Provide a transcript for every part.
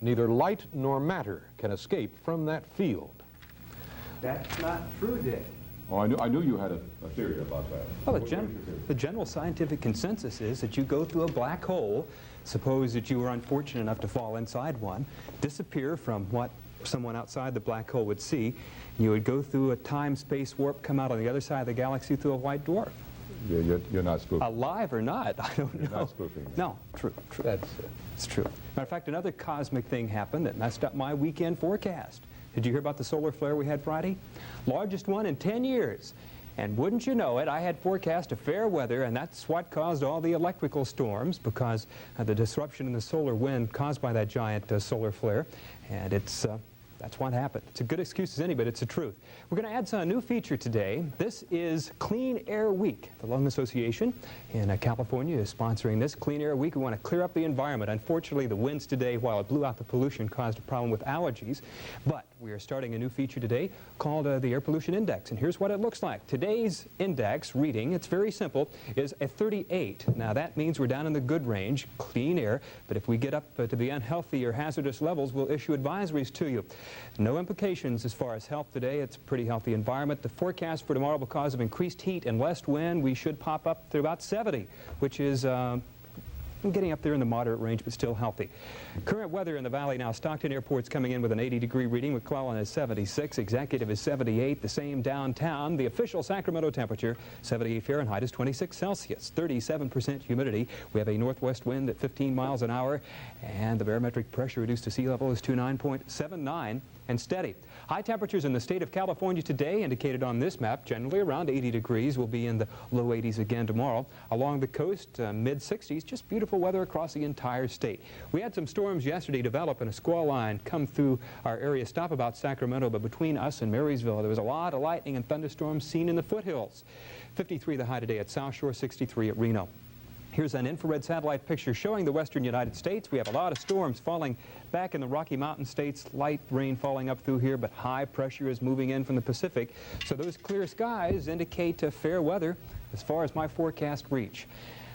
neither light nor matter can escape from that field. That's not true, Dick. Oh, I knew you had a theory about that. Well, the general scientific consensus is that you go through a black hole, suppose that you were unfortunate enough to fall inside one, disappear from what someone outside the black hole would see, and you would go through a time-space warp, come out on the other side of the galaxy through a white dwarf. You're not spoofing. Alive or not, I don't know. You're not spoofing. No, true. It's true. Matter of fact, another cosmic thing happened that messed up my weekend forecast. Did you hear about the solar flare we had Friday? Largest one in 10 years. And wouldn't you know it, I had forecast of fair weather, and that's what caused all the electrical storms, because the disruption in the solar wind caused by that giant solar flare. And that's what happened. It's a good excuse as any, but it's the truth. We're going to add a new feature today. This is Clean Air Week. The Lung Association in California is sponsoring this Clean Air Week. We want to clear up the environment. Unfortunately, the winds today, while it blew out the pollution, caused a problem with allergies. But we are starting a new feature today called the Air Pollution Index. And here's what it looks like. Today's index reading, it's very simple, is a 38. Now that means we're down in the good range, clean air. But if we get up to the unhealthy or hazardous levels, we'll issue advisories to you. No implications as far as health today. It's a pretty healthy environment. The forecast for tomorrow, because of increased heat and less wind, we should pop up to about 70, which is getting up there in the moderate range, but still healthy. Current weather in the valley now. Stockton Airport's coming in with an 80-degree reading. McClellan is 76. Executive is 78. The same downtown. The official Sacramento temperature, 78 Fahrenheit, is 26 Celsius. 37% humidity. We have a northwest wind at 15 miles an hour, and the barometric pressure reduced to sea level is 29.79 and steady. High temperatures in the state of California today, indicated on this map, generally around 80 degrees. We'll be in the low 80s again tomorrow. Along the coast, mid-60s. Just beautiful weather across the entire state. We had some storms yesterday develop and a squall line come through our area, stop about Sacramento, but between us and Marysville, there was a lot of lightning and thunderstorms seen in the foothills. 53 the high today at South Shore, 63 at Reno. Here's an infrared satellite picture showing the western United States. We have a lot of storms falling back in the Rocky Mountain states, light rain falling up through here, but high pressure is moving in from the Pacific. So those clear skies indicate fair weather as far as my forecast reach.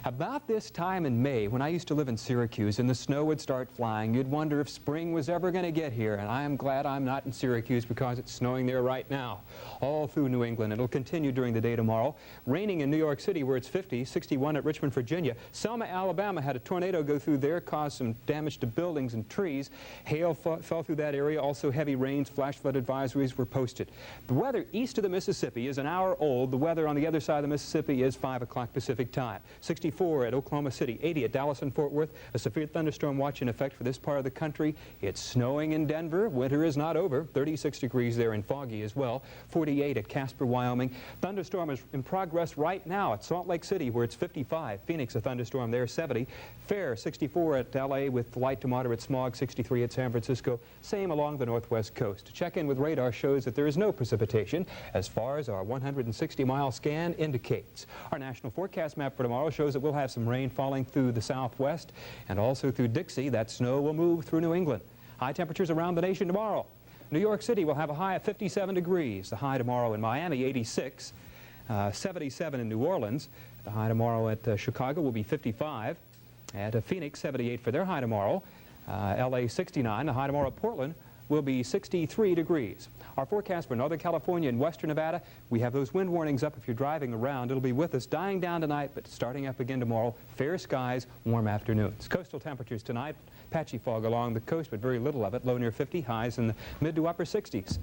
About this time in May, when I used to live in Syracuse and the snow would start flying, you'd wonder if spring was ever going to get here. And I am glad I'm not in Syracuse, because it's snowing there right now. All through New England. It'll continue during the day tomorrow. Raining in New York City, where it's 50, 61 at Richmond, Virginia. Selma, Alabama had a tornado go through there, caused some damage to buildings and trees. Hail fell through that area. Also heavy rains, flash flood advisories were posted. The weather east of the Mississippi is an hour old. The weather on the other side of the Mississippi is 5 o'clock Pacific time. 64 at Oklahoma City, 80 at Dallas and Fort Worth. A severe thunderstorm watch in effect for this part of the country. It's snowing in Denver. Winter is not over. 36 degrees there and foggy as well. 48 at Casper, Wyoming. Thunderstorm is in progress right now at Salt Lake City, where it's 55. Phoenix, a thunderstorm there, 70. Fair, 64 at LA with light to moderate smog. 63 at San Francisco. Same along the northwest coast. Check-in with radar shows that there is no precipitation, as far as our 160-mile scan indicates. Our national forecast map for tomorrow shows that we'll have some rain falling through the southwest and also through Dixie. That snow will move through New England. High temperatures around the nation tomorrow. New York City will have a high of 57 degrees. The high tomorrow in Miami, 86. 77 in New Orleans. The high tomorrow at Chicago will be 55. At Phoenix, 78 for their high tomorrow. LA, 69. The high tomorrow at Portland will be 63 degrees. Our forecast for Northern California and Western Nevada, we have those wind warnings up if you're driving around. It'll be with us, dying down tonight, but starting up again tomorrow. Fair skies, warm afternoons. Coastal temperatures tonight, patchy fog along the coast, but very little of it. Low near 50, highs in the mid to upper 60s.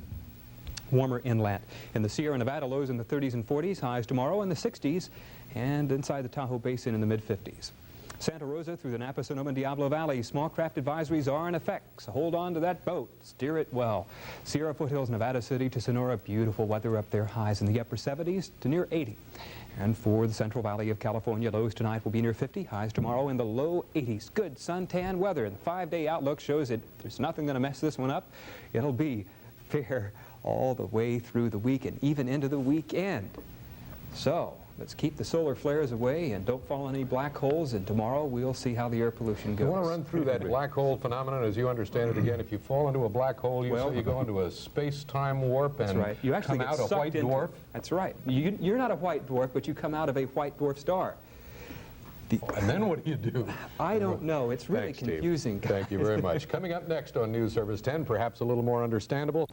Warmer inland. In the Sierra Nevada, lows in the 30s and 40s, highs tomorrow in the 60s, and inside the Tahoe Basin in the mid-50s. Santa Rosa through the Napa, Sonoma, and Diablo Valley, small craft advisories are in effect, so hold on to that boat, steer it well. Sierra foothills, Nevada City to Sonora, beautiful weather up there, highs in the upper 70s to near 80. And for the Central Valley of California, lows tonight will be near 50, highs tomorrow in the low 80s. Good suntan weather, and the 5-day outlook shows that there's nothing going to mess this one up. It'll be fair all the way through the week and even into the weekend. So let's keep the solar flares away and don't fall in any black holes, and tomorrow we'll see how the air pollution goes. I want to run through that black hole phenomenon as you understand it again. If you fall into a black hole, you go into a space-time warp and right. You actually come get out a white dwarf. That's right. You're not a white dwarf, but you come out of a white dwarf star. And then what do you do? I don't know. It's really Thanks, Steve. confusing. Thank you very much. Coming up next on News Service 10, perhaps a little more understandable.